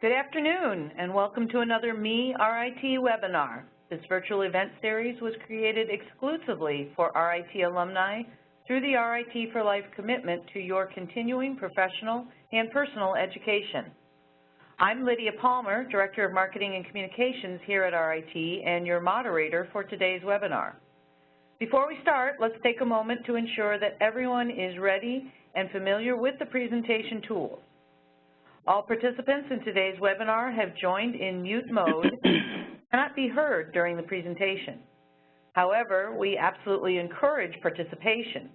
Good afternoon, and welcome to another Me RIT webinar. This virtual event series was created exclusively for RIT alumni through the RIT for Life commitment to your continuing professional and personal education. I'm Lydia Palmer, Director of Marketing and Communications here at RIT and your moderator for today's webinar. Before we start, let's take a moment to ensure that everyone is ready and familiar with the presentation tools. All participants in today's webinar have joined in mute mode and cannot be heard during the presentation. However, we absolutely encourage participation.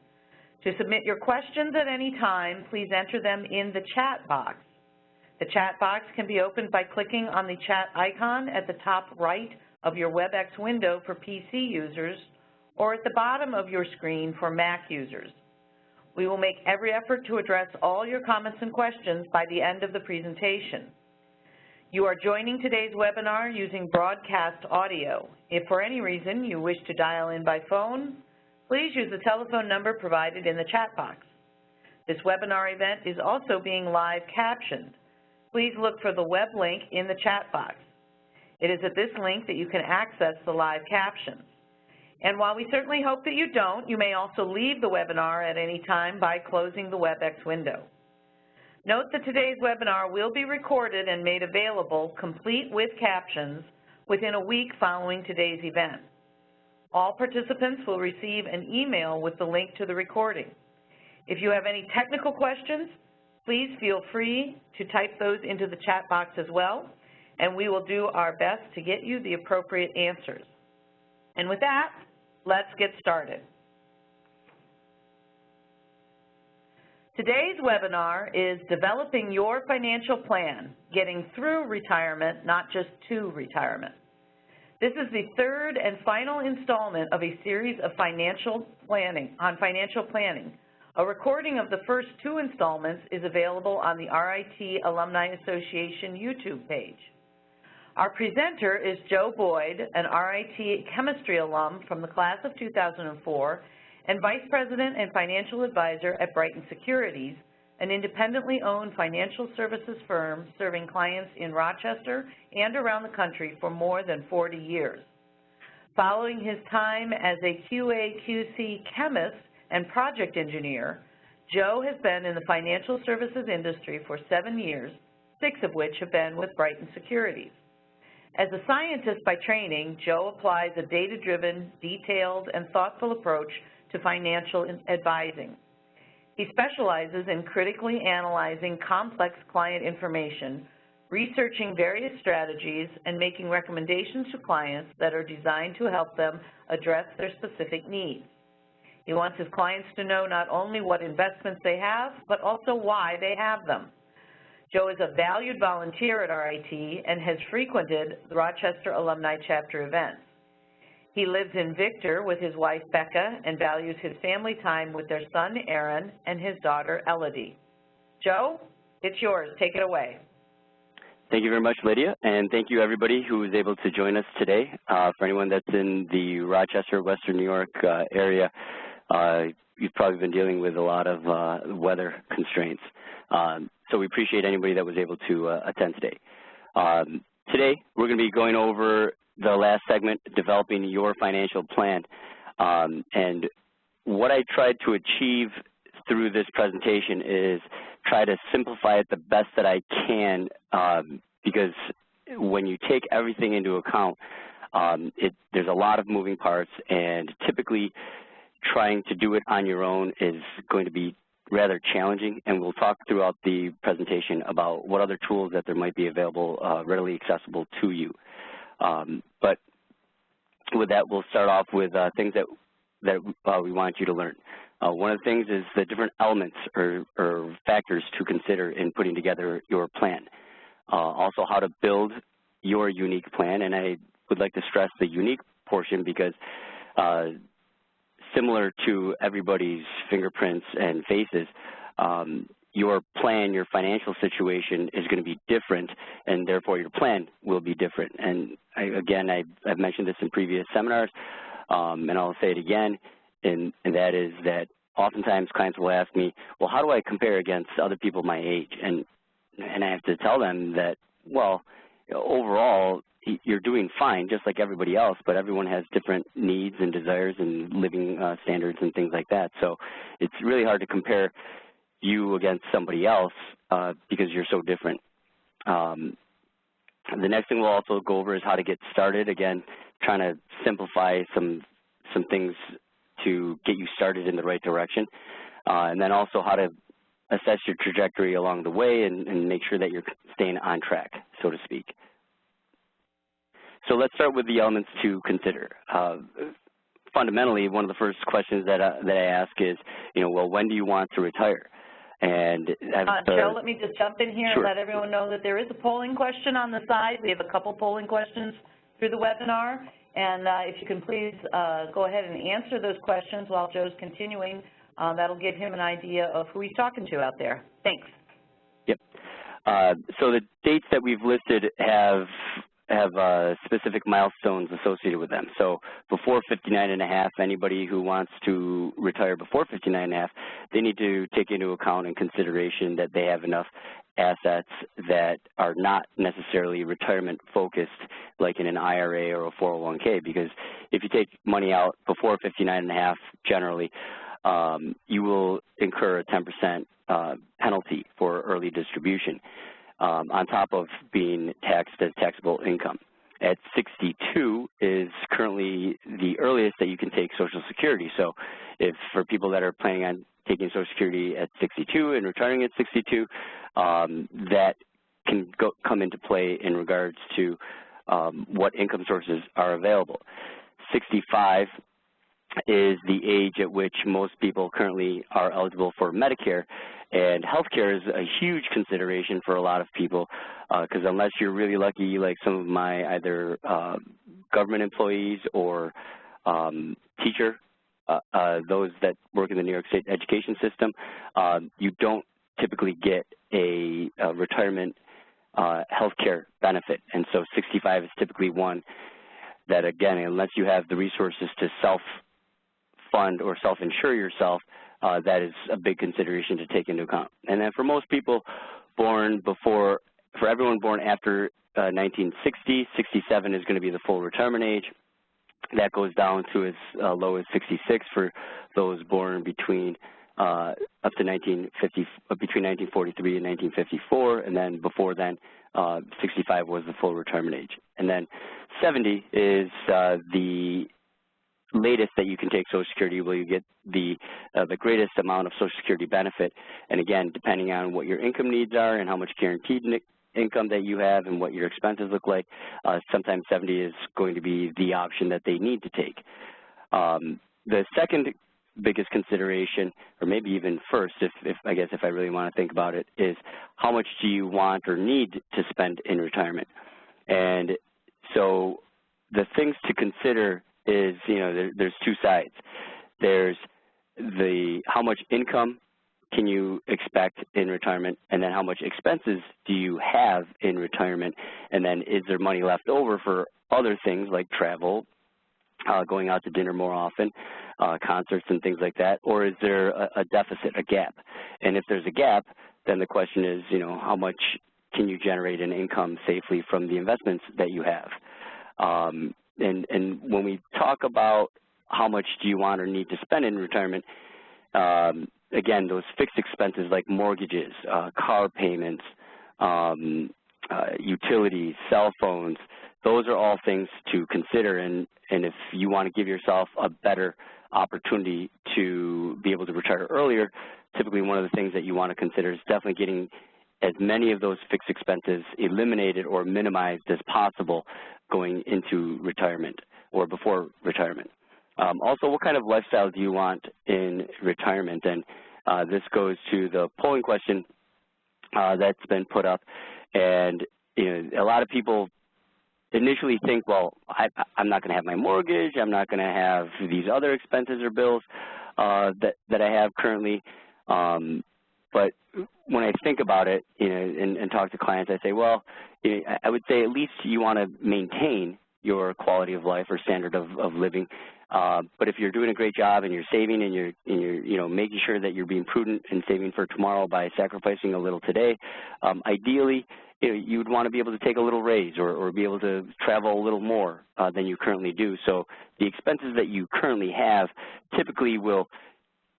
To submit your questions at any time, please enter them in the chat box. The chat box can be opened by clicking on the chat icon at the top right of your WebEx window for PC users or at the bottom of your screen for Mac users. We will make every effort to address all your comments and questions by the end of the presentation. You are joining today's webinar using broadcast audio. If for any reason you wish to dial in by phone, please use the telephone number provided in the chat box. This webinar event is also being live captioned. Please look for the web link in the chat box. It is at this link that you can access the live captions. And while we certainly hope that you don't, you may also leave the webinar at any time by closing the WebEx window. Note that today's webinar will be recorded and made available, complete with captions, within a week following today's event. All participants will receive an email with the link to the recording. If you have any technical questions, please feel free to type those into the chat box as well, and we will do our best to get you the appropriate answers. And with that, let's get started. Today's webinar is Developing Your Financial Plan, Getting Through Retirement, Not Just to Retirement. This is the third and final installment of a series of financial planning. A recording of the first two installments is available on the RIT Alumni Association YouTube page. Our presenter is Joe Boyd, an RIT Chemistry alum from the class of 2004 and Vice President and Financial Advisor at Brighton Securities, an independently owned financial services firm serving clients in Rochester and around the country for more than 40 years. Following his time as a QA/QC chemist and project engineer, Joe has been in the financial services industry for 7 years, 6 of which have been with Brighton Securities. As a scientist by training, Joe applies a data-driven, detailed, and thoughtful approach to financial advising. He specializes in critically analyzing complex client information, researching various strategies, and making recommendations to clients that are designed to help them address their specific needs. He wants his clients to know not only what investments they have, but also why they have them. Joe is a valued volunteer at RIT and has frequented the Rochester Alumni Chapter events. He lives in Victor with his wife, Becca, and values his family time with their son, Aaron, and his daughter, Elodie. Joe, it's yours. Take it away. Thank you very much, Lydia, and thank you, everybody who was able to join us today. For anyone that's in the Rochester, Western New York area, you've probably been dealing with a lot of weather constraints. So we appreciate anybody that was able to attend today. Today, we're going to be going over the last segment, Developing Your Financial Plan. And what I tried to achieve through this presentation is try to simplify it the best that I can, because when you take everything into account, there's a lot of moving parts, and typically trying to do it on your own is going to be rather challenging, and we'll talk throughout the presentation about what other tools that there might be available, readily accessible to you. But with that, we'll start off with things that we want you to learn. One of the things is the different elements or factors to consider in putting together your plan. Also, how to build your unique plan, and I would like to stress the unique portion because similar to everybody's fingerprints and faces, your plan, your financial situation is going to be different, and therefore your plan will be different. And I've mentioned this in previous seminars, and I'll say it again, and that is that oftentimes clients will ask me, well, how do I compare against other people my age? And I have to tell them that well, overall, you're doing fine, just like everybody else, but everyone has different needs and desires and living standards and things like that. So it's really hard to compare you against somebody else because you're so different. The next thing we'll also go over is how to get started. Again, trying to simplify some things to get you started in the right direction. And then also how to assess your trajectory along the way and make sure that you're staying on track, so to speak. So let's start with the elements to consider. Fundamentally, one of the first questions that I ask is, well, when do you want to retire? And Joe, let me just jump in here Sure. and let everyone know that there is a polling question on the side. We have a couple polling questions through the webinar, and if you can please go ahead and answer those questions while Joe's continuing, that'll give him an idea of who he's talking to out there. Thanks. Yep. So the dates that we've listed have specific milestones associated with them. So before 59.5, anybody who wants to retire before 59.5, they need to take into account and consideration that they have enough assets that are not necessarily retirement focused, like in an IRA or a 401k, because if you take money out before 59.5, generally, you will incur a 10% penalty for early distribution. On top of being taxed as taxable income. At 62 is currently the earliest that you can take Social Security. So if for people that are planning on taking Social Security at 62 and retiring at 62, that can come into play in regards to what income sources are available. 65 is the age at which most people currently are eligible for Medicare, and healthcare is a huge consideration for a lot of people because unless you're really lucky, like some of my either government employees or teacher, those that work in the New York State education system, you don't typically get a retirement healthcare benefit, and so 65 is typically one that, again, unless you have the resources to self-fund or self-insure yourself, that is a big consideration to take into account. And then for most people born before, for everyone born after 1960, 67 is going to be the full retirement age. That goes down to as low as 66 for those born between up to between 1943 and 1954, and then before then, 65 was the full retirement age. And then 70 is the latest that you can take Social Security, where you get the greatest amount of Social Security benefit. And again, depending on what your income needs are and how much guaranteed income that you have and what your expenses look like, sometimes 70 is going to be the option that they need to take. The second biggest consideration, or maybe even first, if I guess if I really want to think about it, is how much do you want or need to spend in retirement? And so the things to consider is, there's two sides. There's how much income can you expect in retirement, and then how much expenses do you have in retirement, and then is there money left over for other things like travel, going out to dinner more often, concerts and things like that, or is there a deficit, a gap? And if there's a gap, then the question is, how much can you generate an income safely from the investments that you have? And when we talk about how much do you want or need to spend in retirement, again, those fixed expenses like mortgages, car payments, utilities, cell phones, those are all things to consider. And if you want to give yourself a better opportunity to be able to retire earlier, typically one of the things that you want to consider is definitely getting as many of those fixed expenses eliminated or minimized as possible going into retirement or before retirement. Also, what kind of lifestyle do you want in retirement? And this goes to the polling question that's been put up. And a lot of people initially think, well, I'm not going to have my mortgage, I'm not going to have these other expenses or bills that I have currently. But when I think about it, and talk to clients, I say, well, I would say at least you want to maintain your quality of life or standard of living. But if you're doing a great job and you're saving and you're making sure that you're being prudent and saving for tomorrow by sacrificing a little today, ideally you would want to be able to take a little raise or be able to travel a little more than you currently do. So the expenses that you currently have typically will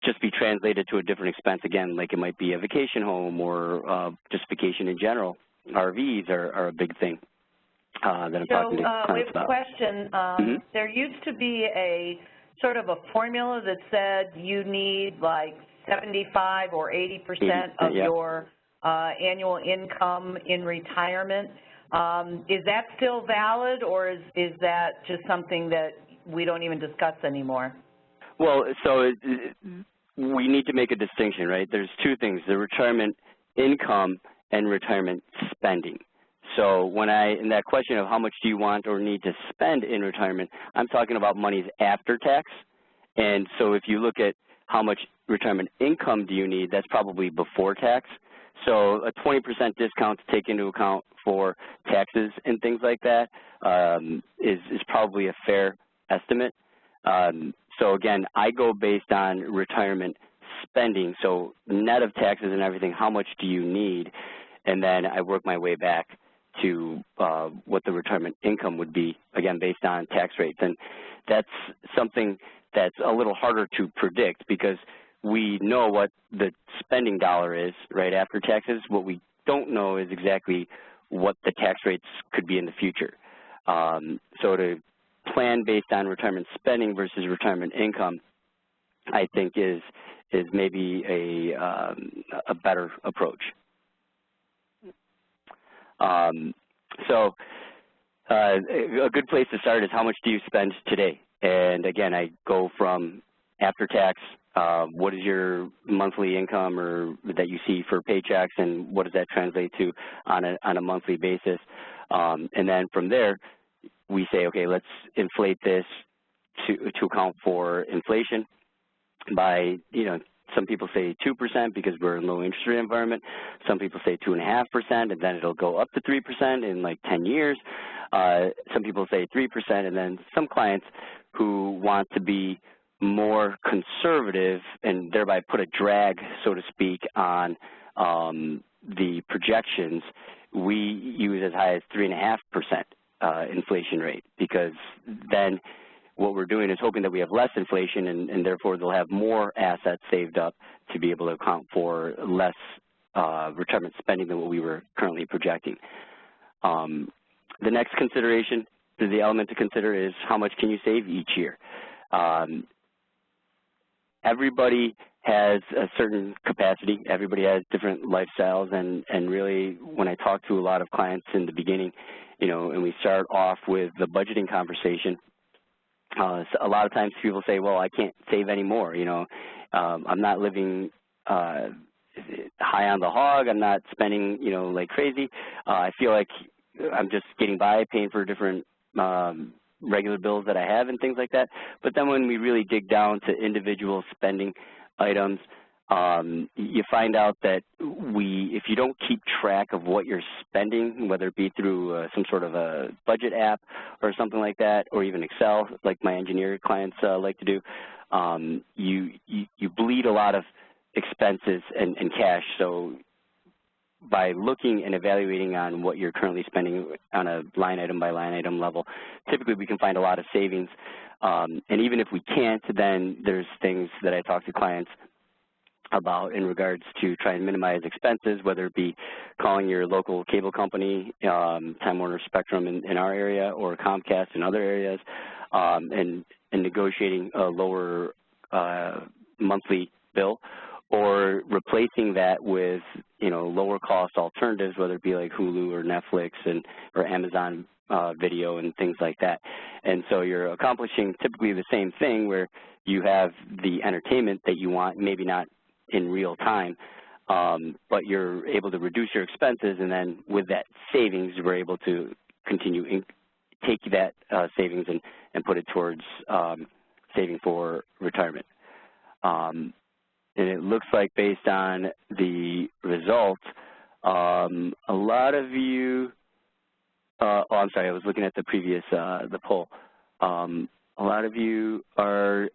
just be translated to a different expense again, like it might be a vacation home or just vacation in general. RVs are a big thing that I'm talking to clients about. We have a question. There used to be a sort of a formula that said you need like 75 or 80% of your annual income in retirement. Is that still valid, or is that just something that we don't even discuss anymore? Well, so we need to make a distinction, right? There's two things, the retirement income and retirement spending. So when in that question of how much do you want or need to spend in retirement, I'm talking about monies after tax. And so if you look at how much retirement income do you need, that's probably before tax. So a 20% discount to take into account for taxes and things like that is probably a fair estimate. So again, I go based on retirement spending. So net of taxes and everything, how much do you need? And then I work my way back to what the retirement income would be, again, based on tax rates. And that's something that's a little harder to predict because we know what the spending dollar is right after taxes. What we don't know is exactly what the tax rates could be in the future. So to plan based on retirement spending versus retirement income, I think is maybe a better approach. So a good place to start is how much do you spend today? And again, I go from after tax, what is your monthly income or that you see for paychecks, and what does that translate to on a monthly basis? And then from there, we say, okay, let's inflate this to account for inflation by, some people say 2% because we're in a low interest rate environment. Some people say 2.5%, and then it'll go up to 3% in like 10 years. Some people say 3%, and then some clients who want to be more conservative and thereby put a drag, so to speak, on the projections, we use as high as 3.5% inflation rate, because then what we're doing is hoping that we have less inflation and therefore they'll have more assets saved up to be able to account for less retirement spending than what we were currently projecting. The next consideration, the element to consider, is how much can you save each year? Everybody has a certain capacity. Everybody has different lifestyles, and really when I talk to a lot of clients in the beginning, and we start off with the budgeting conversation, a lot of times people say, well, I can't save anymore, I'm not living high on the hog, I'm not spending, like crazy. I feel like I'm just getting by, paying for different regular bills that I have and things like that. But then when we really dig down to individual spending items, you find out that if you don't keep track of what you're spending, whether it be through some sort of a budget app or something like that, or even Excel, like my engineer clients like to do, you bleed a lot of expenses and cash. So by looking and evaluating on what you're currently spending on a line item by line item level, typically we can find a lot of savings. And even if we can't, then there's things that I talk to clients about in regards to try and minimize expenses, whether it be calling your local cable company, Time Warner Spectrum in our area, or Comcast in other areas, and negotiating a lower monthly bill, or replacing that with, lower cost alternatives, whether it be like Hulu or Netflix or Amazon video and things like that. And so you're accomplishing typically the same thing, where you have the entertainment that you want, maybe not in real time, but you're able to reduce your expenses, and then with that savings, we're able to continue take that savings and put it towards saving for retirement. And it looks like, based on the results, a lot of you, I'm sorry, I was looking at the previous, the poll. A lot of you are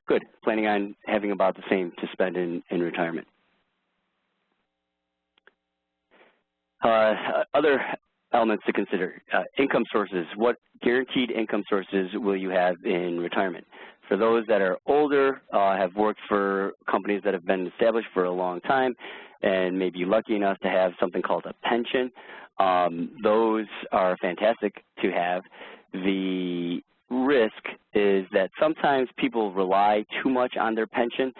good, planning on having about the same to spend in retirement. Other elements to consider, income sources. What guaranteed income sources will you have in retirement? For those that are older, have worked for companies that have been established for a long time, and may be lucky enough to have something called a pension, those are fantastic to have. The risk is that sometimes people rely too much on their pension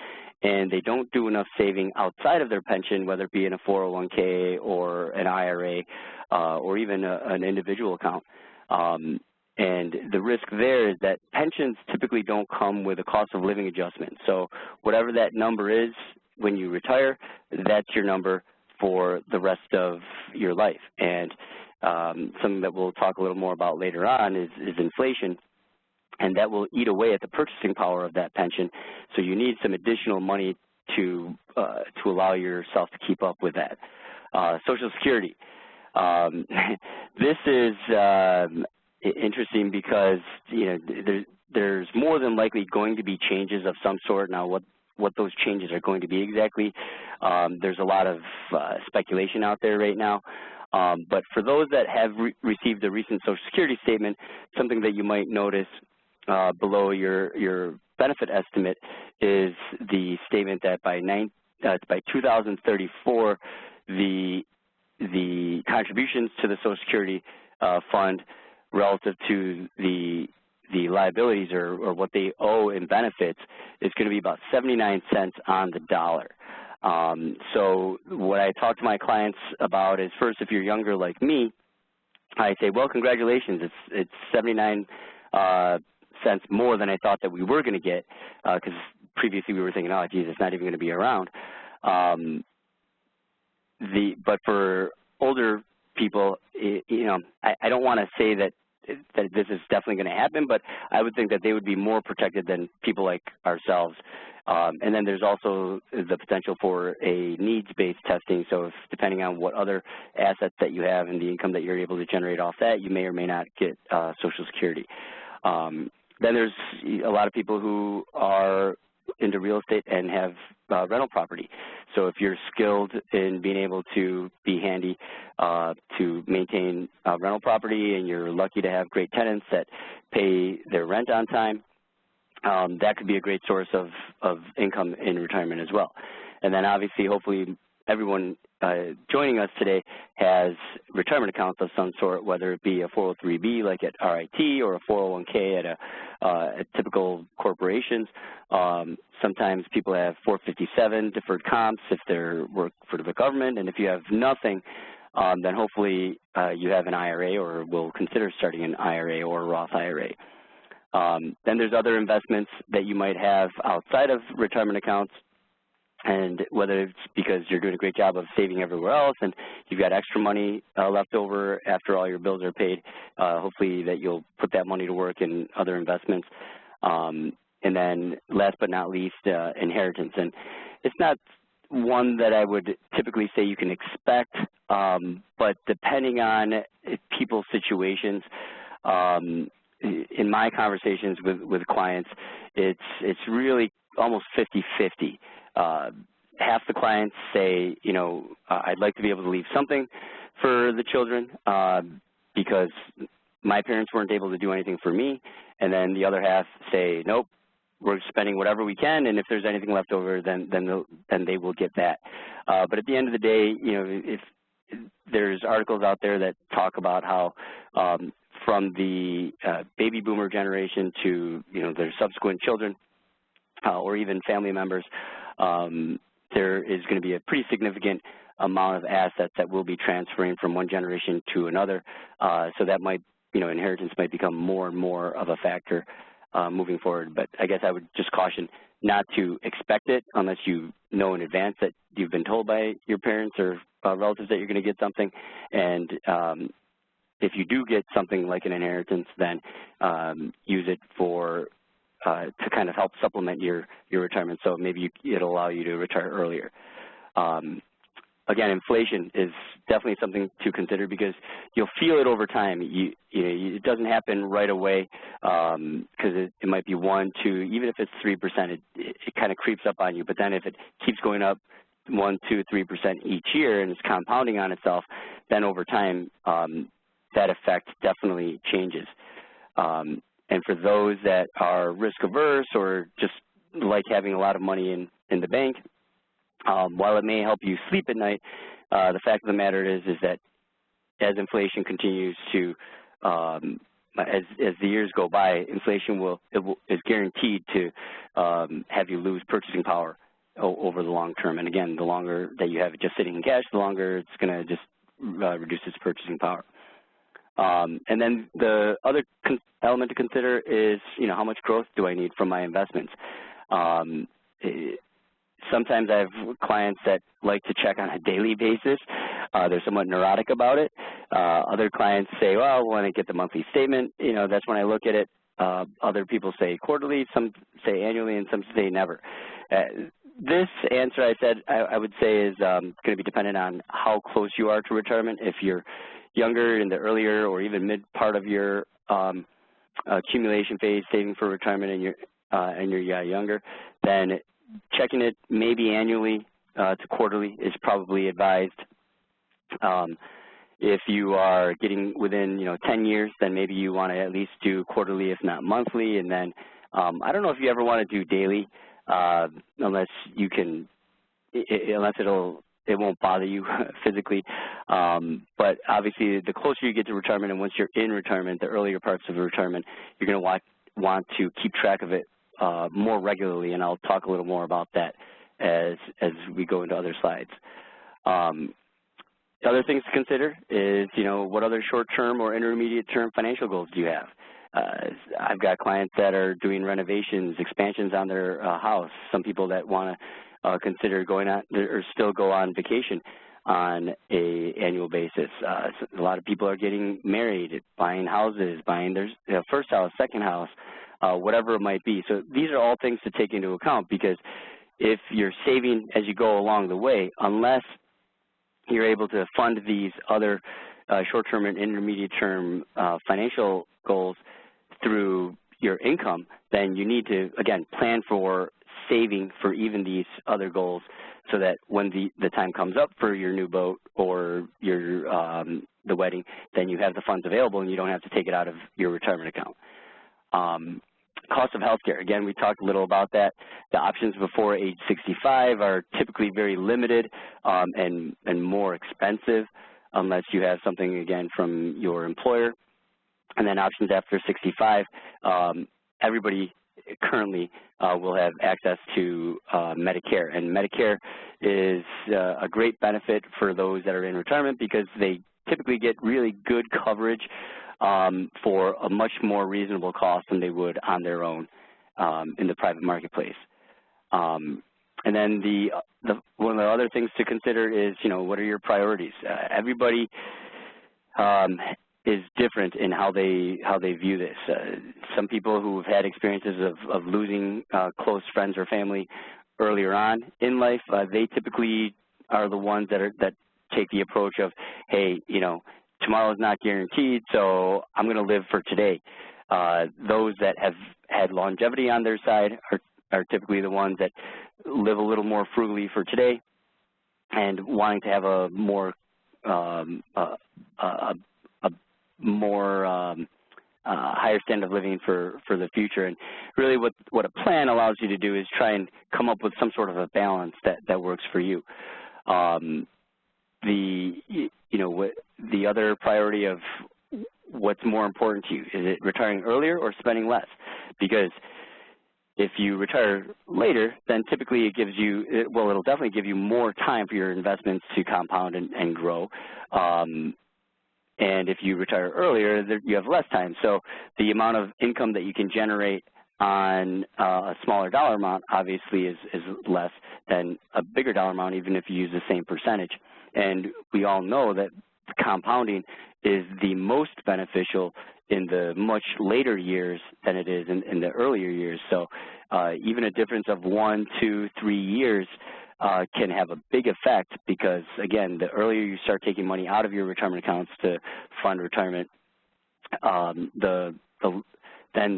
and they don't do enough saving outside of their pension, whether it be in a 401k or an IRA or even an individual account. And the risk there is that pensions typically don't come with a cost of living adjustment. So whatever that number is when you retire, that's your number for the rest of your life. And something that we'll talk a little more about later on is inflation, and that will eat away at the purchasing power of that pension. So you need some additional money to allow yourself to keep up with that. Social Security. This is interesting because there's more than likely going to be changes of some sort. Now, what those changes are going to be exactly, there's a lot of speculation out there right now. But for those that have received a recent Social Security statement, something that you might notice below your benefit estimate is the statement that by 2034, the contributions to the Social Security fund relative to the liabilities or what they owe in benefits is going to be about 79 cents on the dollar. So what I talk to my clients about is, first, if you're younger like me, I say, well, congratulations, it's 79 cents more than I thought that we were going to get, because previously we were thinking, oh, geez, it's not even going to be around. But for older people, I don't want to say that this is definitely going to happen, but I would think that they would be more protected than people like ourselves. And then there's also the potential for a needs-based testing. So if, depending on what other assets that you have and the income that you're able to generate off that, you may or may not get Social Security. Then there's a lot of people who are into real estate and have rental property. So if you're skilled in being able to be handy to maintain rental property, and you're lucky to have great tenants that pay their rent on time, that could be a great source of income in retirement as well. And then obviously, hopefully, everyone joining us today has retirement accounts of some sort, whether it be a 403B like at RIT or a 401K at typical corporations. Sometimes people have 457 deferred comps if they're work for the government, and if you have nothing, then hopefully you have an IRA or will consider starting an IRA or a Roth IRA. Then there's other investments that you might have outside of retirement accounts, and whether it's because you're doing a great job of saving everywhere else and you've got extra money left over after all your bills are paid, hopefully that you'll put that money to work in other investments. And then last but not least, inheritance. And it's not one that I would typically say you can expect, but depending on people's situations, in my conversations with clients, it's really almost 50-50. Half the clients say, I'd like to be able to leave something for the children because my parents weren't able to do anything for me, and then the other half say, nope, we're spending whatever we can, and if there's anything left over, then they will get that. But at the end of the day, if there's articles out there that talk about how from the baby boomer generation to their subsequent children or even family members, there is going to be a pretty significant amount of assets that will be transferring from one generation to another. So that might, inheritance might become more and more of a factor moving forward. But I guess I would just caution not to expect it unless you know in advance that you've been told by your parents or relatives that you're going to get something. And if you do get something like an inheritance, then use it for to kind of help supplement your retirement, so maybe it'll allow you to retire earlier. Again, inflation is definitely something to consider because you'll feel it over time. It doesn't happen right away because it might be 1, 2, even if it's 3%, it kind of creeps up on you. But then if it keeps going up 1, 2, 3% each year and it's compounding on itself, then over time, that effect definitely changes. And for those that are risk averse or just like having a lot of money in the bank, while it may help you sleep at night, the fact of the matter is that as inflation continues to, as the years go by, inflation is guaranteed to have you lose purchasing power over the long term. And again, the longer that you have it just sitting in cash, the longer it's going to just reduce its purchasing power. And then the other element to consider is, how much growth do I need from my investments? Sometimes I have clients that like to check on a daily basis. They're somewhat neurotic about it. Other clients say, well, I want to get the monthly statement. That's when I look at it. Other people say quarterly, some say annually, and some say never. This answer I would say is going to be dependent on how close you are to retirement. If you're younger, in the earlier or even mid part of your accumulation phase, saving for retirement, and you're younger, then checking it maybe annually to quarterly is probably advised. If you are getting within 10 years, then maybe you want to at least do quarterly, if not monthly. And then I don't know if you ever want to do daily, unless you can, unless it won't bother you physically. But obviously, the closer you get to retirement, and once you're in retirement, the earlier parts of retirement, you're going to want to keep track of it more regularly, and I'll talk a little more about that as we go into other slides. Other things to consider is, what other short-term or intermediate-term financial goals do you have? I've got clients that are doing renovations, expansions on their house. Some people that want to consider going on or still go on vacation on an annual basis. A lot of people are getting married, buying houses, buying their first house, second house, whatever it might be. So these are all things to take into account, because if you're saving as you go along the way, unless you're able to fund these other short-term and intermediate-term financial goals through your income, then you need to, again, plan for saving for even these other goals, so that when the time comes up for your new boat or your the wedding, then you have the funds available and you don't have to take it out of your retirement account. Cost of health care, again, we talked a little about that. The options before age 65 are typically very limited and more expensive, unless you have something, again, from your employer. And then options after 65, everybody currently will have access to Medicare. And Medicare is a great benefit for those that are in retirement, because they typically get really good coverage for a much more reasonable cost than they would on their own in the private marketplace. And then one of the other things to consider is, what are your priorities? Everybody is different in how they view this. Some people who have had experiences of losing close friends or family earlier on in life, they typically are the ones that take the approach of, hey, tomorrow is not guaranteed, so I'm going to live for today. Those that have had longevity on their side are typically the ones that live a little more frugally for today, and wanting to have a more higher standard of living for the future. And really what a plan allows you to do is try and come up with some sort of a balance that works for you. The other priority of what's more important to you, is it retiring earlier or spending less? Because if you retire later, then typically it gives you, well, it'll definitely give you more time for your investments to compound and grow. And if you retire earlier, you have less time. So the amount of income that you can generate on a smaller dollar amount obviously is less than a bigger dollar amount, even if you use the same percentage. And we all know that compounding is the most beneficial in the much later years than it is in the earlier years. So even a difference of 1, 2, 3 years can have a big effect, because, again, the earlier you start taking money out of your retirement accounts to fund retirement, then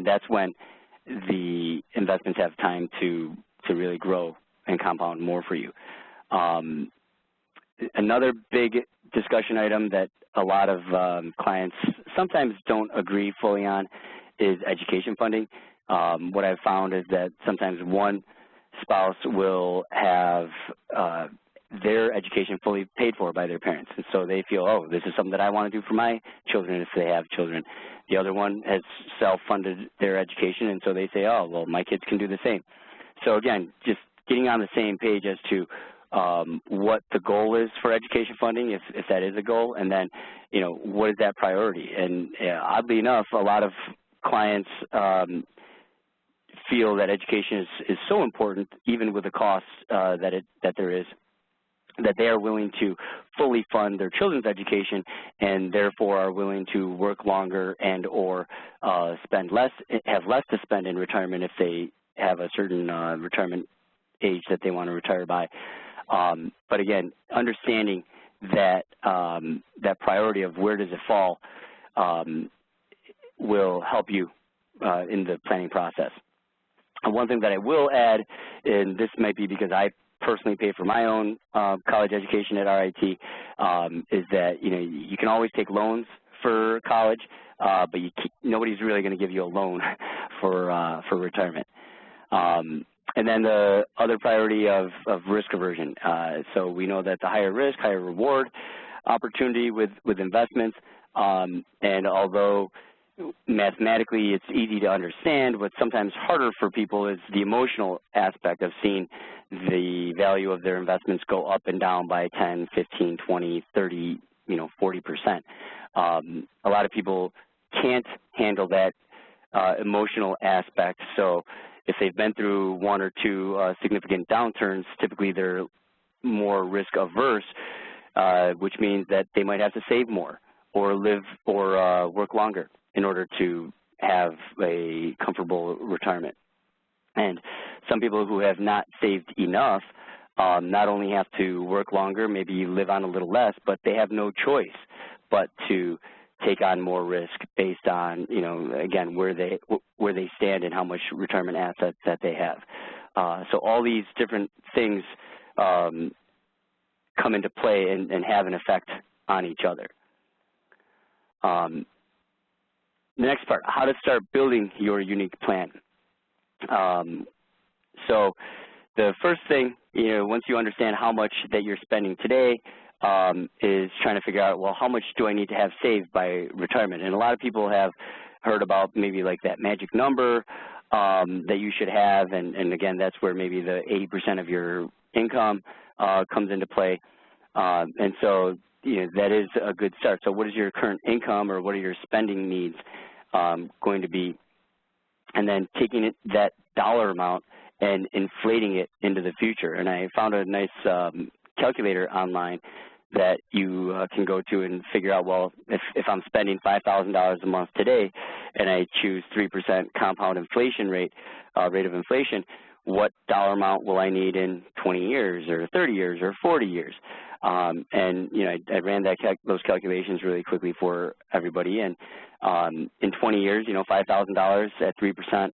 that's when the investments have time to really grow and compound more for you. Another big discussion item that a lot of clients sometimes don't agree fully on is education funding. What I've found is that sometimes one spouse will have their education fully paid for by their parents, and so they feel, oh, this is something that I want to do for my children if they have children. The other one has self-funded their education, and so they say, oh, well, my kids can do the same. So again, just getting on the same page as to what the goal is for education funding, if that is a goal, and then, you know, what is that priority? And oddly enough, a lot of clients feel that education is so important, even with the cost that there is, that they are willing to fully fund their children's education and therefore are willing to work longer and or spend less, have less to spend in retirement if they have a certain retirement age that they want to retire by. But again, understanding that that priority of where does it fall will help you in the planning process. And one thing that I will add, and this might be because I personally pay for my own college education at RIT, is that, you know, you can always take loans for college, but nobody's really going to give you a loan for retirement. And then the other priority of risk aversion. So we know that the higher risk, higher reward opportunity with investments, and although mathematically it's easy to understand, what's sometimes harder for people is the emotional aspect of seeing the value of their investments go up and down by 10, 15, 20, 30, 40%. A lot of people can't handle that emotional aspect, so if they've been through one or two significant downturns, typically they're more risk averse, which means that they might have to save more or live or work longer in order to have a comfortable retirement. And some people who have not saved enough not only have to work longer, maybe live on a little less, but they have no choice but to take on more risk based on, again, where they stand and how much retirement assets that they have. So all these different things come into play and have an effect on each other. The next part, how to start building your unique plan. So the first thing, once you understand how much that you're spending today, is trying to figure out, well, how much do I need to have saved by retirement? And a lot of people have heard about maybe like that magic number that you should have, and again, that's where maybe the 80% of your income comes into play. And so, that is a good start. So what is your current income or what are your spending needs going to be? And then taking that dollar amount and inflating it into the future. And I found a nice calculator online that you can go to and figure out, well, if I'm spending $5,000 a month today and I choose 3% compound inflation rate of inflation, what dollar amount will I need in 20 years or 30 years or 40 years? And, I ran those calculations really quickly for everybody. And in 20 years, $5,000 at 3%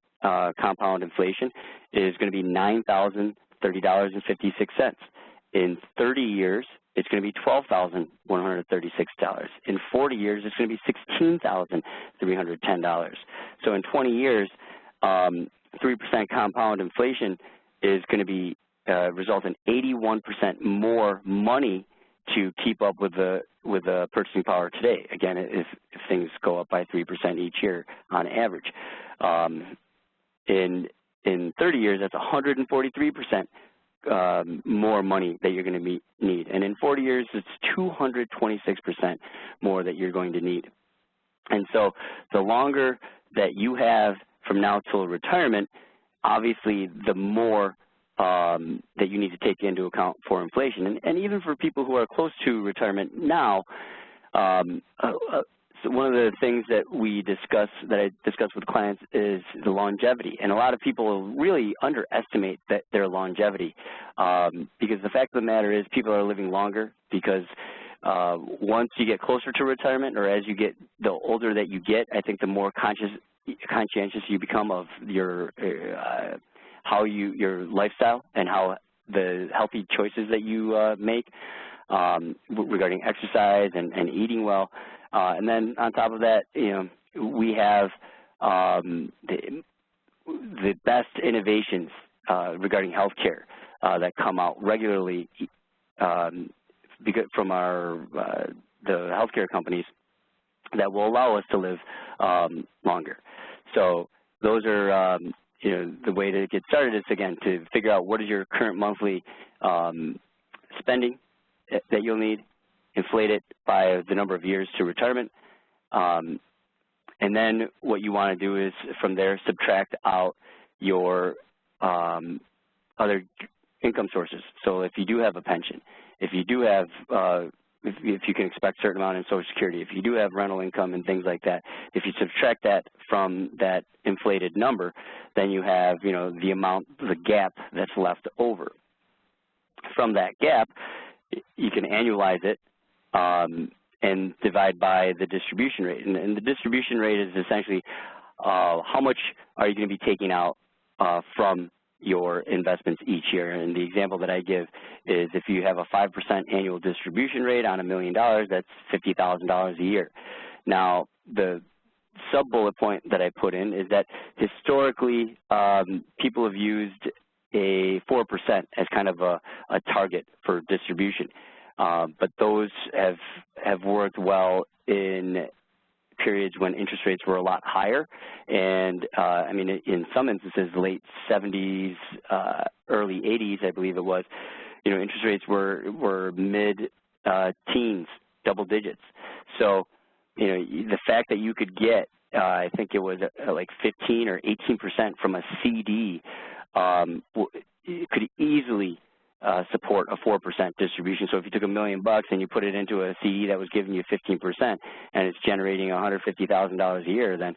compound inflation is going to be $9,030.56. In 30 years, it's going to be $12,136. In 40 years, it's going to be $16,310. So in 20 years, 3% compound inflation is going to be result in 81% more money to keep up with the purchasing power today. Again, if things go up by 3% each year on average. In 30 years, that's 143% more money that you're going to need. And in 40 years, it's 226% more that you're going to need. And so the longer that you have from now till retirement, obviously the more that you need to take into account for inflation. And even for people who are close to retirement now, so one of the things that I discuss with clients is the longevity. And a lot of people really underestimate their longevity because the fact of the matter is people are living longer because once you get closer to retirement or as you get, the older that you get, I think the more conscientious you become of your your lifestyle and how the healthy choices that you make. regarding exercise and eating well. And then on top of that, we have the best innovations regarding healthcare that come out regularly from the healthcare companies that will allow us to live longer. So those are, the way to get started is, again, to figure out what is your current monthly spending that you'll need, inflate it by the number of years to retirement, and then what you want to do is from there subtract out your other income sources. So if you do have a pension, if you do have, if you can expect a certain amount in Social Security, if you do have rental income and things like that, if you subtract that from that inflated number, then you have, the amount, the gap that's left over. From that gap, you can annualize it and divide by the distribution rate. And the distribution rate is essentially how much are you going to be taking out from your investments each year. And the example that I give is if you have a 5% annual distribution rate on $1 million, that's $50,000 a year. Now, the sub-bullet point that I put in is that historically people have used a 4% as kind of a target for distribution. But those have worked well in periods when interest rates were a lot higher, and I mean, in some instances, late 70s, early 80s, I believe it was, interest rates were mid-teens, double digits. So, the fact that you could get, I think it was like 15 or 18% from a CD, it could easily support a 4% distribution. So if you took $1 million and you put it into a CD that was giving you 15% and it's generating $150,000 a year, then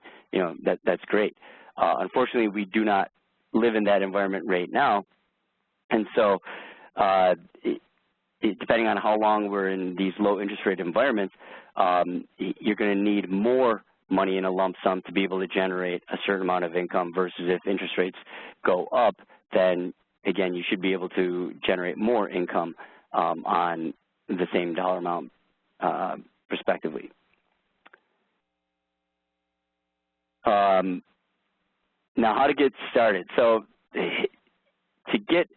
that's great. Unfortunately, we do not live in that environment right now, and so depending on how long we're in these low interest rate environments, you're going to need more money in a lump sum to be able to generate a certain amount of income versus if interest rates go up, then again, you should be able to generate more income on the same dollar amount respectively. Now, how to get started. So to get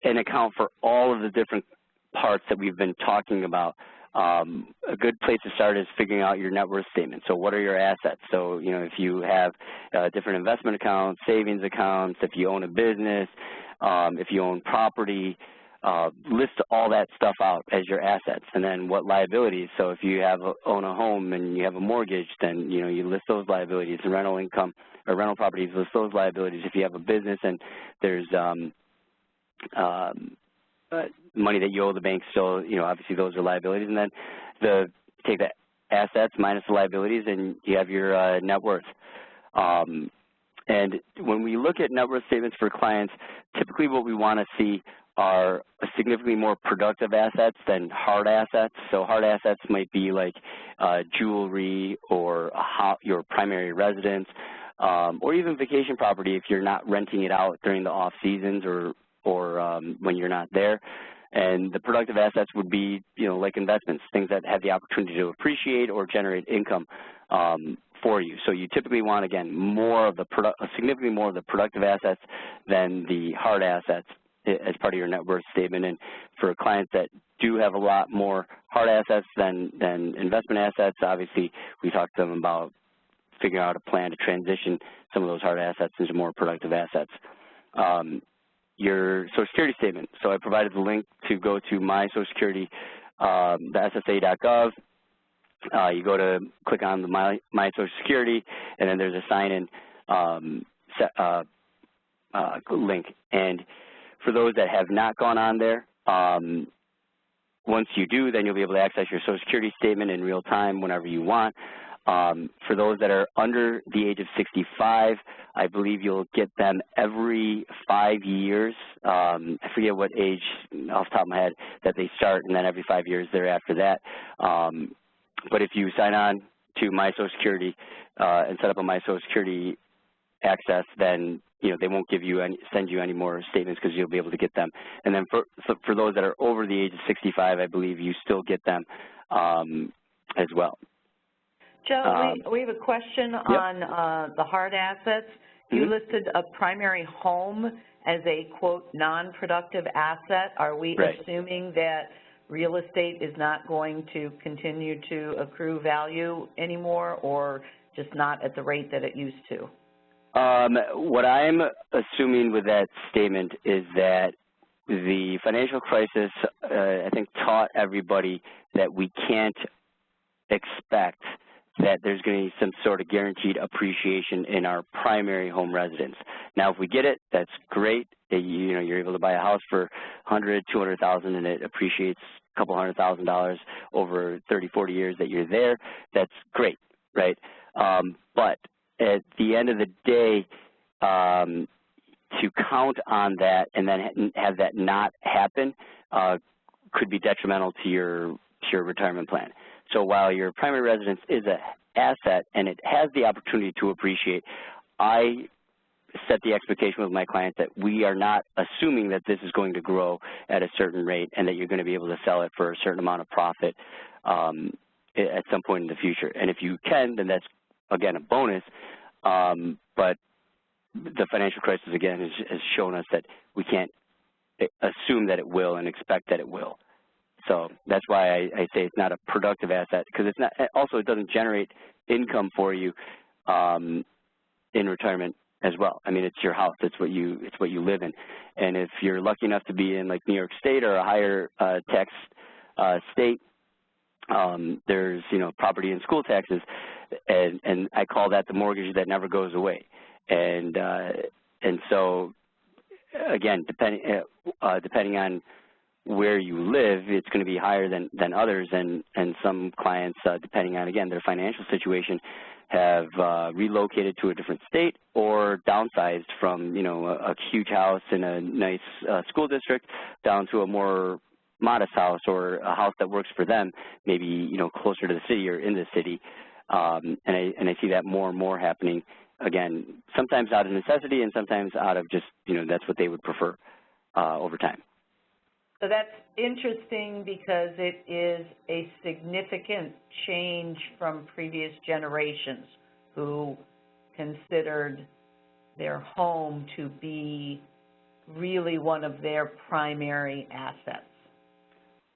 an account for all of the different parts that we've been talking about, a good place to start is figuring out your net worth statement. So what are your assets? So, if you have different investment accounts, savings accounts, if you own a business, if you own property, list all that stuff out as your assets. And then what liabilities? So if you own a home and you have a mortgage, then you list those liabilities. And rental income or rental properties, list those liabilities. If you have a business and there's money that you owe the bank still, obviously those are liabilities. And then take the assets minus the liabilities, and you have your net worth. And when we look at net worth statements for clients, typically what we want to see are significantly more productive assets than hard assets. So hard assets might be like jewelry or your primary residence, or even vacation property if you're not renting it out during the off seasons or when you're not there. And the productive assets would be, like investments, things that have the opportunity to appreciate or generate income for you. So you typically want, again, significantly more of the productive assets than the hard assets as part of your net worth statement. And for clients that do have a lot more hard assets than investment assets, obviously we talk to them about figuring out a plan to transition some of those hard assets into more productive assets. Your Social Security statement. So I provided the link to go to my Social Security, the SSA.gov. You click on the my Social Security, and then there's a sign-in link. And for those that have not gone on there, once you do, then you'll be able to access your Social Security statement in real time whenever you want. For those that are under the age of 65, I believe you'll get them every 5 years. I forget what age off the top of my head that they start, and then every 5 years thereafter that. But if you sign on to My Social Security and set up a My Social Security access, then they won't send you any more statements because you'll be able to get them. And then for those that are over the age of 65, I believe you still get them as well. Joe, we have a question on the hard assets. You listed a primary home as a, quote, non-productive asset. Are we assuming that real estate is not going to continue to accrue value anymore, or just not at the rate that it used to? What I'm assuming with that statement is that the financial crisis, I think, taught everybody that we can't expect that there's going to be some sort of guaranteed appreciation in our primary home residence. Now, if we get it, that's great. You're able to buy a house for $100,000, $200,000, and it appreciates a couple $100,000 over 30, 40 years that you're there. That's great, right? But at the end of the day, to count on that and then have that not happen could be detrimental to your retirement plan. So while your primary residence is an asset and it has the opportunity to appreciate, I set the expectation with my clients that we are not assuming that this is going to grow at a certain rate and that you're going to be able to sell it for a certain amount of profit at some point in the future. And if you can, then that's, again, a bonus. But the financial crisis, again, has shown us that we can't assume that it will and expect that it will. So that's why I say it's not a productive asset, because it's not. Also, it doesn't generate income for you in retirement as well. I mean, it's your house. It's what you live in. And if you're lucky enough to be in like New York State or a higher tax state, there's property and school taxes, and I call that the mortgage that never goes away. And so again, depending on where you live, it's going to be higher than others, and some clients, depending on, again, their financial situation, have relocated to a different state or downsized from, a huge house in a nice school district down to a more modest house or a house that works for them, maybe, closer to the city or in the city. And I see that more and more happening, again, sometimes out of necessity and sometimes out of just, that's what they would prefer over time. So that's interesting because it is a significant change from previous generations who considered their home to be really one of their primary assets.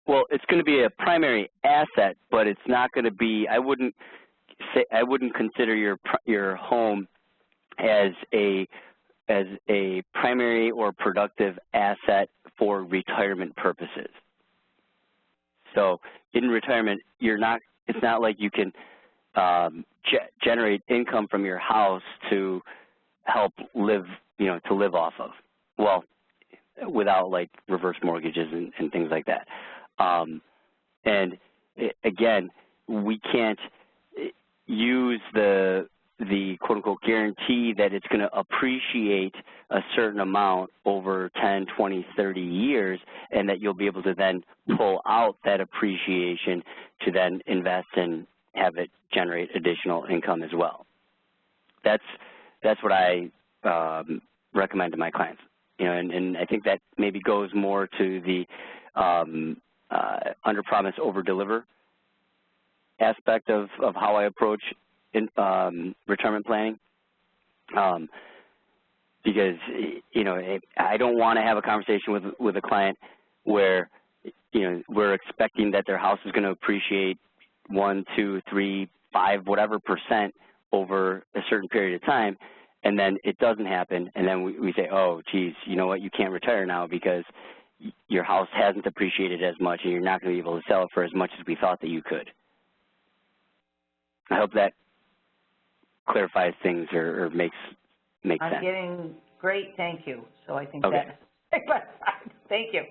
Well, it's going to be a primary asset, but it's not going to be. I wouldn't consider your home as a primary or productive asset for retirement purposes. So in retirement, it's not like you can generate income from your house to help live, to live off of. Well, without like reverse mortgages and things like that. And again, we can't use the quote-unquote guarantee that it's going to appreciate a certain amount over 10, 20, 30 years, and that you'll be able to then pull out that appreciation to then invest and have it generate additional income as well. That's what I recommend to my clients. And I think that maybe goes more to the under-promise, over-deliver aspect of how I approach retirement planning, because I don't want to have a conversation with a client where we're expecting that their house is going to appreciate 1, 2, 3, 5, whatever % over a certain period of time, and then it doesn't happen, and then we say, oh, geez, you know what, you can't retire now because your house hasn't appreciated as much, and you're not going to be able to sell it for as much as we thought that you could. I hope that clarifies things or makes sense. I'm getting great, thank you. So I think okay. Thank you.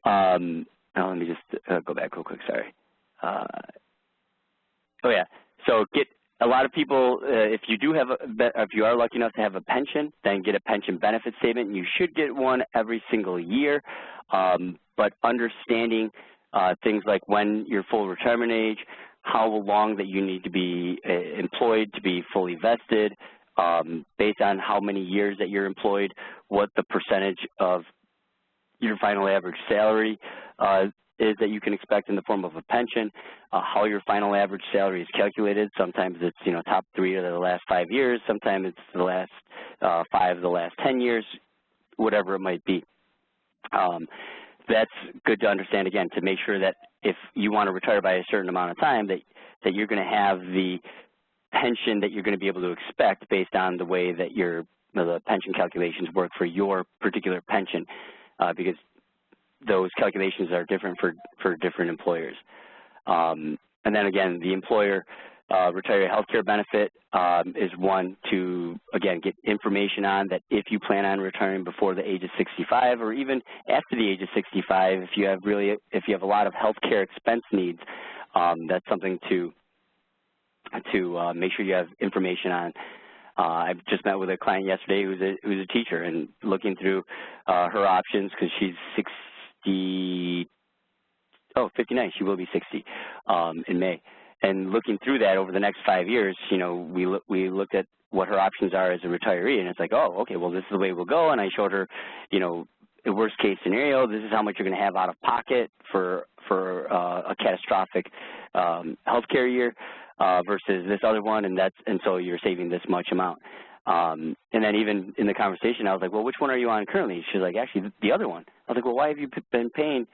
Now let me just go back real quick, sorry. Oh yeah, so get a lot of people, if you are lucky enough to have a pension, then get a pension benefit statement. You should get one every single year, but understanding things like when you're full retirement age, how long that you need to be employed to be fully vested, based on how many years that you're employed, what the percentage of your final average salary is that you can expect in the form of a pension, how your final average salary is calculated. Sometimes it's, top 3 of the last 5 years. Sometimes it's the last 5 of the last 10 years, whatever it might be. That's good to understand, again, to make sure that if you want to retire by a certain amount of time, that you're going to have the pension that you're going to be able to expect based on the way that the pension calculations work for your particular pension, because those calculations are different for different employers. And then again, the employer retiree health care benefit is one to, again, get information on that if you plan on retiring before the age of 65 or even after the age of 65, if you have a lot of health care expense needs, that's something to make sure you have information on. I just met with a client yesterday who's a teacher, and looking through her options, because she's 59, she will be 60 in May. And looking through that over the next 5 years, we looked at what her options are as a retiree, and it's like, oh, okay, well, this is the way we'll go. And I showed her, the worst case scenario, this is how much you're going to have out of pocket for a catastrophic health care year versus this other one, and so you're saving this much amount. And then even in the conversation, I was like, well, which one are you on currently? She's like, actually, the other one. I was like, well, why have you been paying,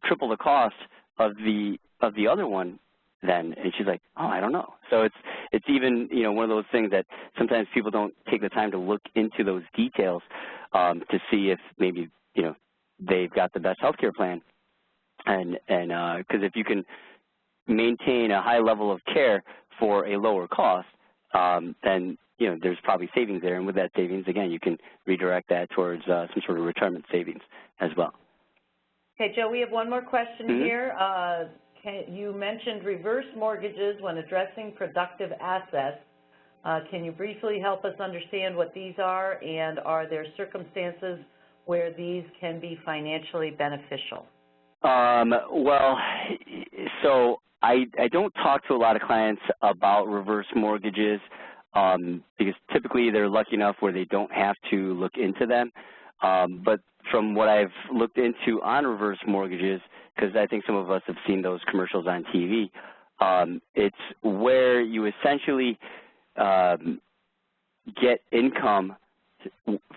triple the cost of the other one then? And she's like, oh, I don't know. So it's even, one of those things that sometimes people don't take the time to look into those details to see if maybe, they've got the best healthcare plan. And because if you can maintain a high level of care for a lower cost, then there's probably savings there, and with that savings, again, you can redirect that towards some sort of retirement savings as well. Okay, Joe, we have one more question here. You mentioned reverse mortgages when addressing productive assets. Can you briefly help us understand what these are, and are there circumstances where these can be financially beneficial? Well, so I don't talk to a lot of clients about reverse mortgages because typically they're lucky enough where they don't have to look into them. But from what I've looked into on reverse mortgages, because I think some of us have seen those commercials on TV, it's where you essentially get income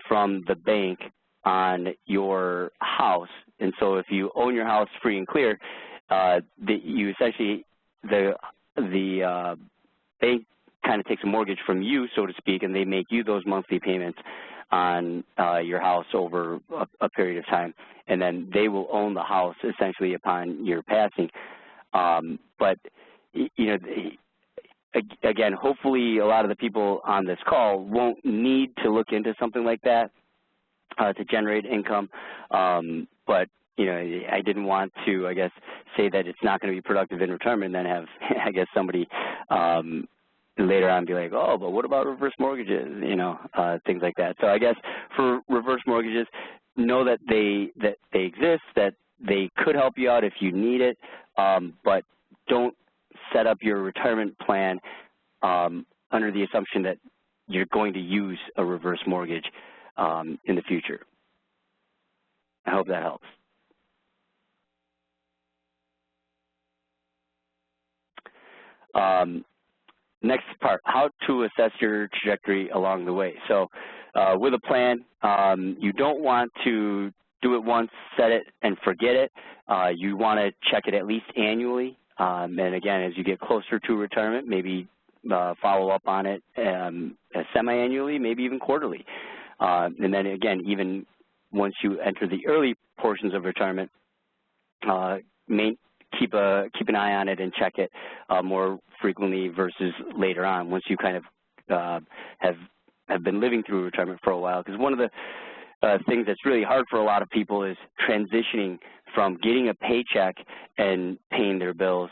from the bank on your house. And so if you own your house free and clear, you essentially, the bank kind of takes a mortgage from you, so to speak, and they make you those monthly payments on your house over a period of time, and then they will own the house essentially upon your passing. But again, hopefully a lot of the people on this call won't need to look into something like that to generate income. But I didn't want to, I guess, say that it's not going to be productive in retirement and then have, I guess, somebody later on be like, oh, but what about reverse mortgages, things like that. So I guess for reverse mortgages, know that they exist, that they could help you out if you need it, but don't set up your retirement plan under the assumption that you're going to use a reverse mortgage in the future. I hope that helps. Next part, how to assess your trajectory along the way. So with a plan, you don't want to do it once, set it, and forget it. You want to check it at least annually. And again, as you get closer to retirement, maybe follow up on it semi-annually, maybe even quarterly. And then again, even once you enter the early portions of retirement, keep an eye on it and check it more frequently versus later on once you kind of have been living through retirement for a while. Because one of the things that's really hard for a lot of people is transitioning from getting a paycheck and paying their bills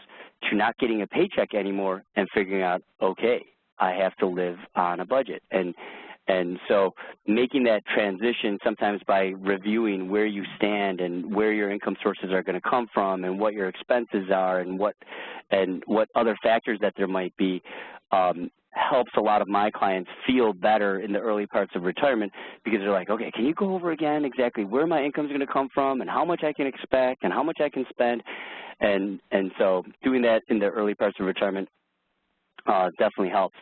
to not getting a paycheck anymore and figuring out, okay, I have to live on a budget. And so making that transition sometimes by reviewing where you stand and where your income sources are going to come from and what your expenses are and what other factors that there might be helps a lot of my clients feel better in the early parts of retirement, because they're like, okay, can you go over again exactly where my income is going to come from and how much I can expect and how much I can spend? And so doing that in the early parts of retirement definitely helps.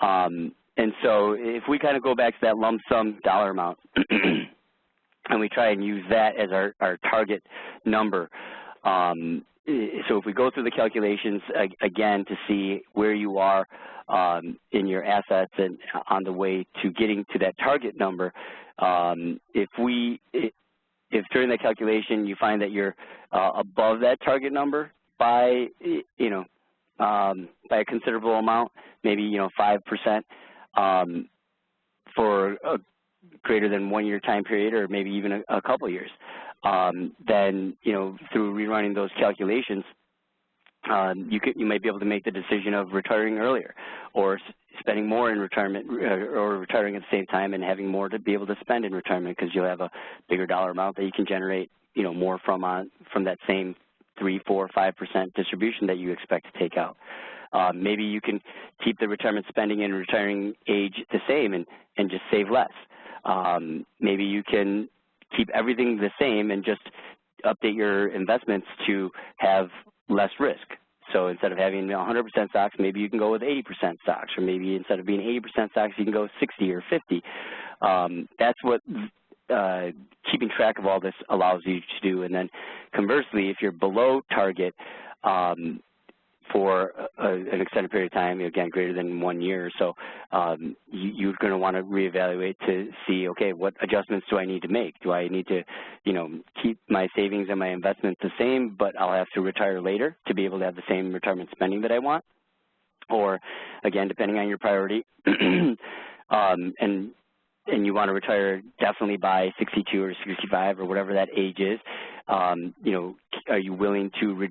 And so if we kind of go back to that lump sum dollar amount and we try and use that as our target number, so if we go through the calculations again to see where you are in your assets and on the way to getting to that target number, if during that calculation you find that you're above that target number by by a considerable amount, maybe 5%, for a greater than 1 year time period, or maybe even a couple of years, then through rerunning those calculations, you might be able to make the decision of retiring earlier, or spending more in retirement, or retiring at the same time and having more to be able to spend in retirement, because you'll have a bigger dollar amount that you can generate more from that same 3, 4, 5% distribution that you expect to take out. Maybe you can keep the retirement spending and retiring age the same and just save less. Maybe you can keep everything the same and just update your investments to have less risk. So instead of having 100% stocks, maybe you can go with 80% stocks, or maybe instead of being 80% stocks, you can go 60 or 50. That's what keeping track of all this allows you to do. And then conversely, if you're below target for an extended period of time, again, greater than 1 year or so, you're going to want to reevaluate to see, okay, what adjustments do I need to make? Do I need to, keep my savings and my investments the same, but I'll have to retire later to be able to have the same retirement spending that I want? Or, again, depending on your priority, and you want to retire definitely by 62 or 65 or whatever that age is, are you willing to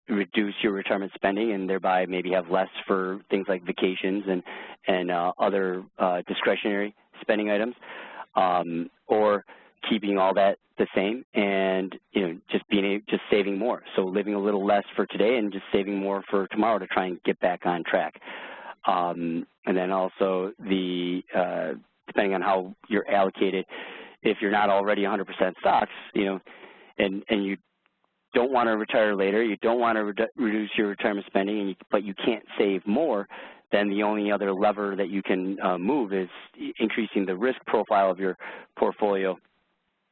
reduce your retirement spending and thereby maybe have less for things like vacations and other discretionary spending items, or keeping all that the same and just saving more, so living a little less for today and just saving more for tomorrow to try and get back on track. And then also depending on how you're allocated, if you're not already 100% stocks, and you don't want to retire later, you don't want to reduce your retirement spending, but you can't save more, then the only other lever that you can move is increasing the risk profile of your portfolio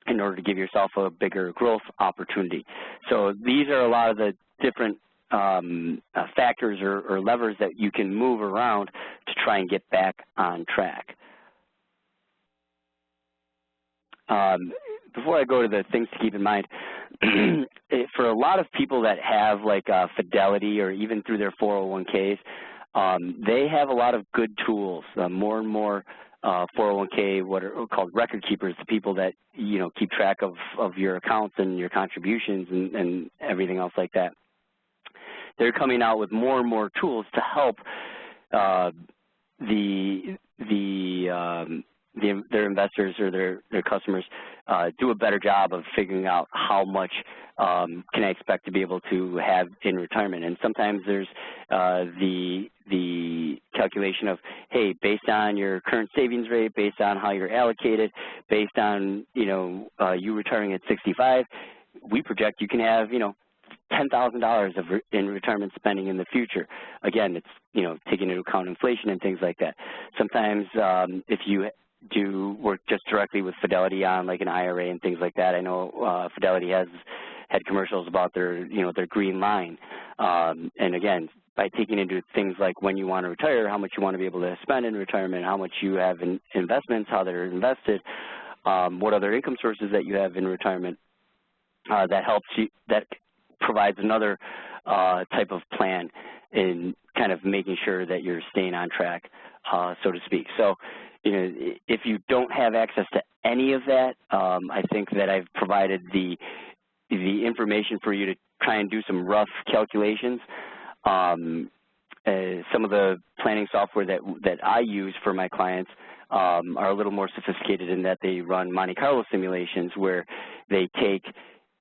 in order to give yourself a bigger growth opportunity. So these are a lot of the different factors or levers that you can move around to try and get back on track. Before I go to the things to keep in mind, for a lot of people that have like Fidelity or even through their 401ks, they have a lot of good tools. More and more 401k, what are called record keepers, the people that keep track of your accounts and your contributions and everything else like that. They're coming out with more and more tools to help their investors or their customers do a better job of figuring out how much can I expect to be able to have in retirement. And sometimes there's the calculation of, hey, based on your current savings rate, based on how you're allocated, based on you retiring at 65, we project you can have $10,000 in retirement spending in the future. Again, it's taking into account inflation and things like that. Sometimes if you do work just directly with Fidelity on like an IRA and things like that, I know Fidelity has had commercials about their their green line, and again, by taking into things like when you want to retire, how much you want to be able to spend in retirement, how much you have in investments, how they're invested, what other income sources that you have in retirement, that helps you, that provides another type of plan in kind of making sure that you're staying on track, so to speak. So, if you don't have access to any of that, I think that I've provided the information for you to try and do some rough calculations. Some of the planning software that I use for my clients are a little more sophisticated in that they run Monte Carlo simulations where they take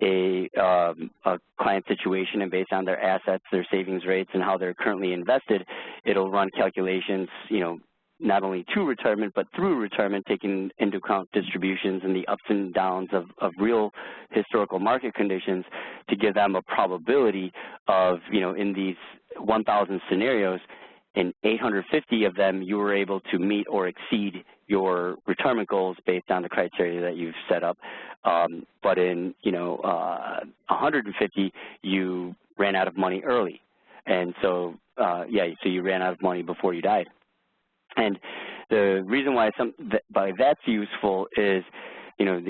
a client situation, and based on their assets, their savings rates, and how they're currently invested, it'll run calculations, you know, not only to retirement, but through retirement, taking into account distributions and the ups and downs of real historical market conditions to give them a probability of, you know, in these 1,000 scenarios, in 850 of them, you were able to meet or exceed your retirement goals based on the criteria that you've set up. But in, you know, 150, you ran out of money early. And so, yeah, so you ran out of money before you died. And the reason why that's useful is, you know,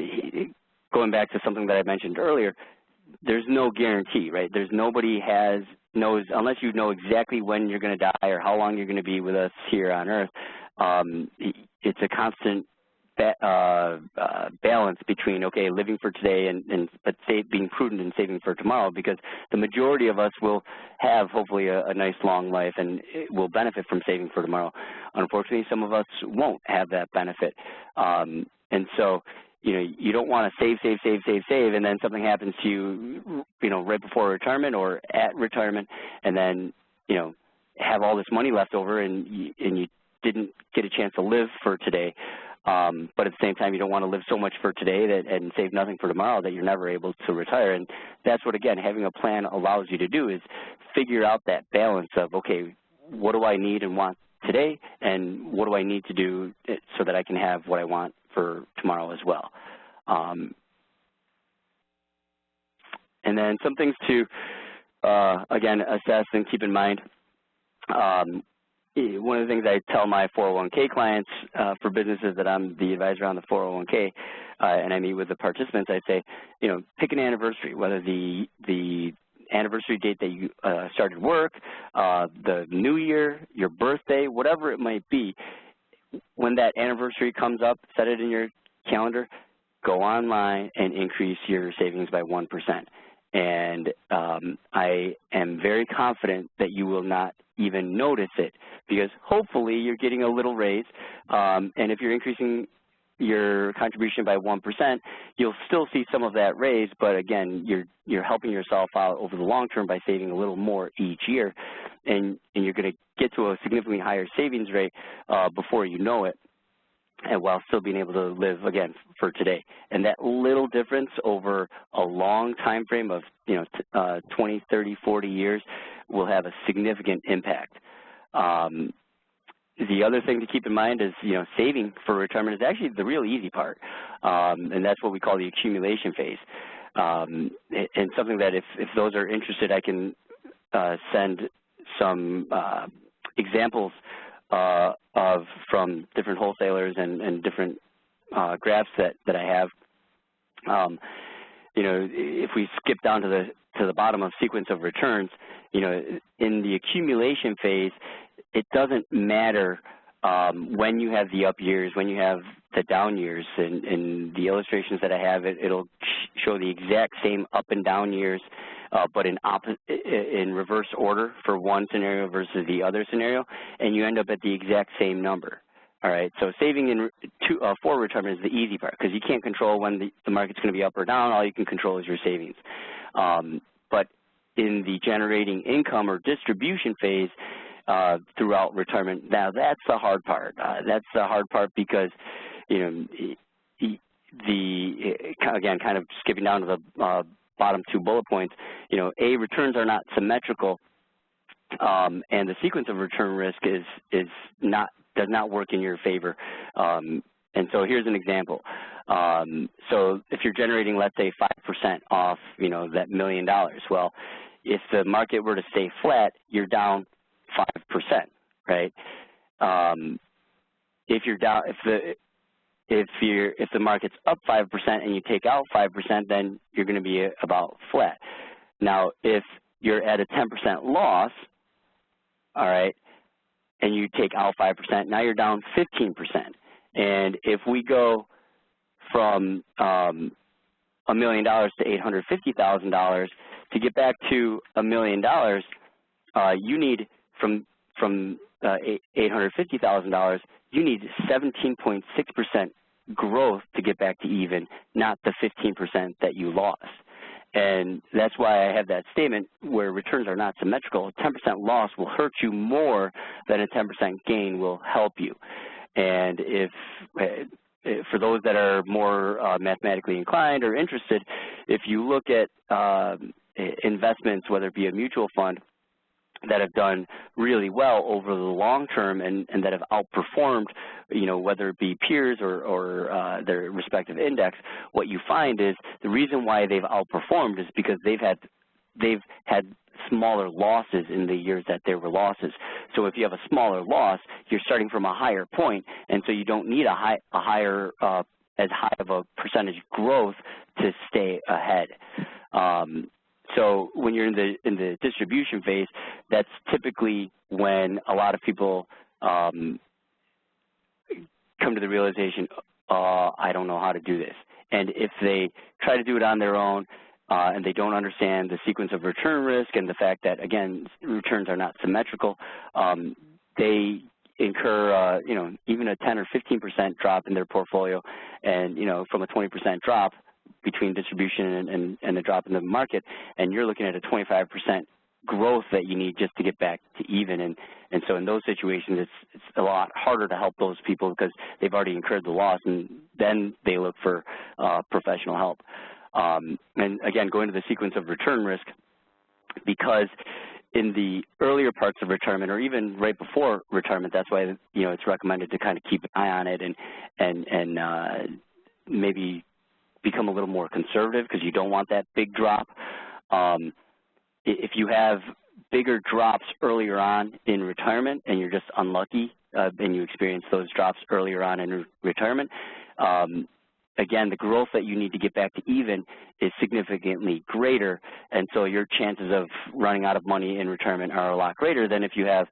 going back to something that I mentioned earlier, there's no guarantee, right? There's nobody knows, unless you know exactly when you're going to die or how long you're going to be with us here on Earth. It's a constant balance between, okay, living for today but being prudent and saving for tomorrow, because the majority of us will have hopefully a nice long life and will benefit from saving for tomorrow. Unfortunately, some of us won't have that benefit. And so, you know, you don't want to save, and then something happens to you, you know, right before retirement or at retirement, and then, you know, have all this money left over and you didn't get a chance to live for today. But at the same time, you don't want to live so much for today and save nothing for tomorrow that you're never able to retire. And that's what, again, having a plan allows you to do, is figure out that balance of, okay, what do I need and want today, and what do I need to do so that I can have what I want for tomorrow as well. And then some things to, again, assess and keep in mind. One of the things I tell my 401k clients for businesses that I'm the advisor on the 401k, and I meet with the participants, I say, you know, pick an anniversary, whether the anniversary date that you started work, the new year, your birthday, whatever it might be. When that anniversary comes up, set it in your calendar, go online and increase your savings by 1%. And I am very confident that you will not even notice it, because hopefully you're getting a little raise, and if you're increasing your contribution by 1%, you'll still see some of that raise, but again, you're helping yourself out over the long term by saving a little more each year, and you're going to get to a significantly higher savings rate before you know it, and while still being able to live, again, for today. And that little difference over a long time frame of, you know, 20, 30, 40 years will have a significant impact. The other thing to keep in mind is, you know, saving for retirement is actually the real easy part, and that's what we call the accumulation phase. And something that if those are interested, I can send some examples from different wholesalers and different graphs that I have. You know, if we skip down to the bottom of sequence of returns, you know, in the accumulation phase, it doesn't matter when you have the up years, when you have the down years. In the illustrations that I have, it'll show the exact same up and down years, but in reverse order for one scenario versus the other scenario, and you end up at the exact same number. All right, so saving for retirement is the easy part, because you can't control when the market's going to be up or down. All you can control is your savings. But in the generating income or distribution phase throughout retirement, now that's the hard part. That's the hard part because, you know, again, kind of skipping down to the bottom two bullet points, you know, returns are not symmetrical, and the sequence of return risk does not work in your favor. And so here's an example. So if you're generating, let's say, 5% off, you know, that $1 million, well, if the market were to stay flat, you're down 5%, right? If you're down, if the market's up 5% and you take out 5%, then you're going to be about flat. Now, if you're at a 10% loss, all right, and you take out 5%, now you're down 15%. And if we go from $1 million to $850,000, to get back to $1 million, you need from $850,000, you need 17.6% growth to get back to even, not the 15% that you lost. And that's why I have that statement where returns are not symmetrical. A 10% loss will hurt you more than a 10% gain will help you. And if for those that are more mathematically inclined or interested, if you look at investments, whether it be a mutual fund, that have done really well over the long term and that have outperformed, you know, whether it be peers or their respective index, what you find is the reason why they've outperformed is because they've had smaller losses in the years that there were losses. So if you have a smaller loss, you're starting from a higher point, and so you don't need as high of a percentage growth to stay ahead. So when you're in the distribution phase, that's typically when a lot of people come to the realization, I don't know how to do this. And if they try to do it on their own and they don't understand the sequence of return risk and the fact that, again, returns are not symmetrical, they incur, you know, even a 10 or 15% drop in their portfolio, and, you know, from a 20% drop between distribution and the drop in the market, and you're looking at a 25% growth that you need just to get back to even. And so in those situations, it's a lot harder to help those people because they've already incurred the loss, and then they look for professional help. And again, going to the sequence of return risk, because in the earlier parts of retirement or even right before retirement, that's why, you know, it's recommended to kind of keep an eye on it and maybe become a little more conservative because you don't want that big drop. If you have bigger drops earlier on in retirement and you're just unlucky and you experience those drops earlier on in retirement, again, the growth that you need to get back to even is significantly greater, and so your chances of running out of money in retirement are a lot greater than if you have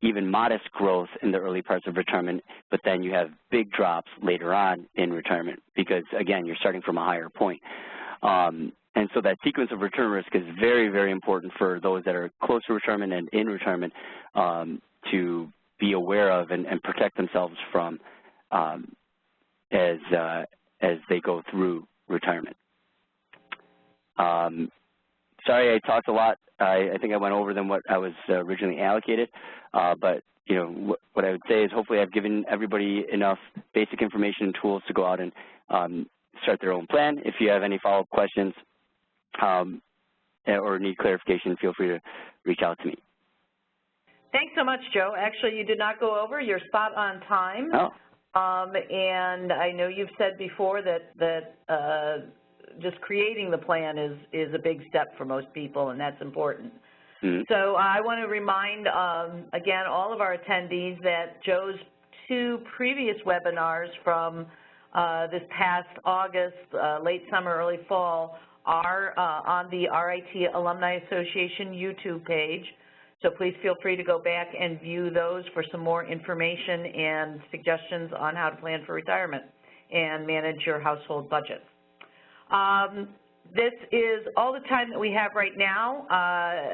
even modest growth in the early parts of retirement, but then you have big drops later on in retirement because, again, you're starting from a higher point. And so that sequence of return risk is very, very important for those that are close to retirement and in retirement to be aware of and protect themselves from as they go through retirement. Sorry, I talked a lot. I think I went over than what I was originally allocated, but you know what I would say is hopefully I've given everybody enough basic information and tools to go out and start their own plan. If you have any follow-up questions or need clarification, feel free to reach out to me. Thanks so much, Joe. Actually, you did not go over. You're spot on time. Oh. And I know you've said before that just creating the plan is a big step for most people, and that's important. Mm-hmm. So I want to remind, again, all of our attendees that Joe's 2 previous webinars from this past August, late summer, early fall, are on the RIT Alumni Association YouTube page. So please feel free to go back and view those for some more information and suggestions on how to plan for retirement and manage your household budget. This is all the time that we have right now.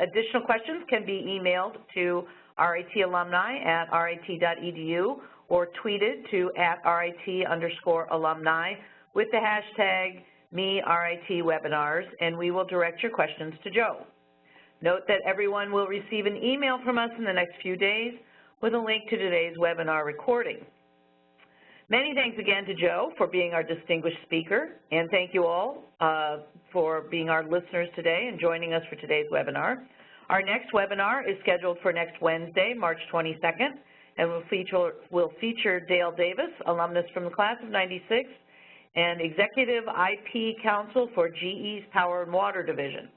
Additional questions can be emailed to RIT alumni at rit.edu or tweeted to @RIT_alumni with the hashtag #MeRITWebinars, and we will direct your questions to Joe. Note that everyone will receive an email from us in the next few days with a link to today's webinar recording. Many thanks again to Joe for being our distinguished speaker, and thank you all for being our listeners today and joining us for today's webinar. Our next webinar is scheduled for next Wednesday, March 22nd, and will feature Dale Davis, alumnus from the class of '96, and Executive IP Counsel for GE's Power and Water Division.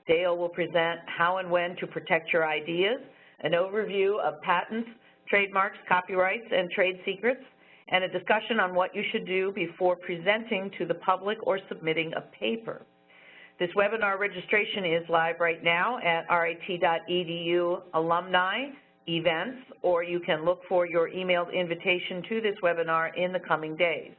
Dale will present how and when to protect your ideas, an overview of patents, trademarks, copyrights, and trade secrets, and a discussion on what you should do before presenting to the public or submitting a paper. This webinar registration is live right now at rit.edu alumni events, or you can look for your emailed invitation to this webinar in the coming days.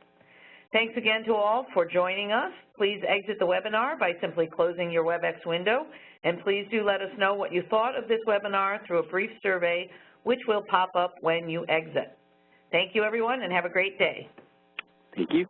Thanks again to all for joining us. Please exit the webinar by simply closing your WebEx window, and please do let us know what you thought of this webinar through a brief survey, which will pop up when you exit. Thank you, everyone, and have a great day. Thank you.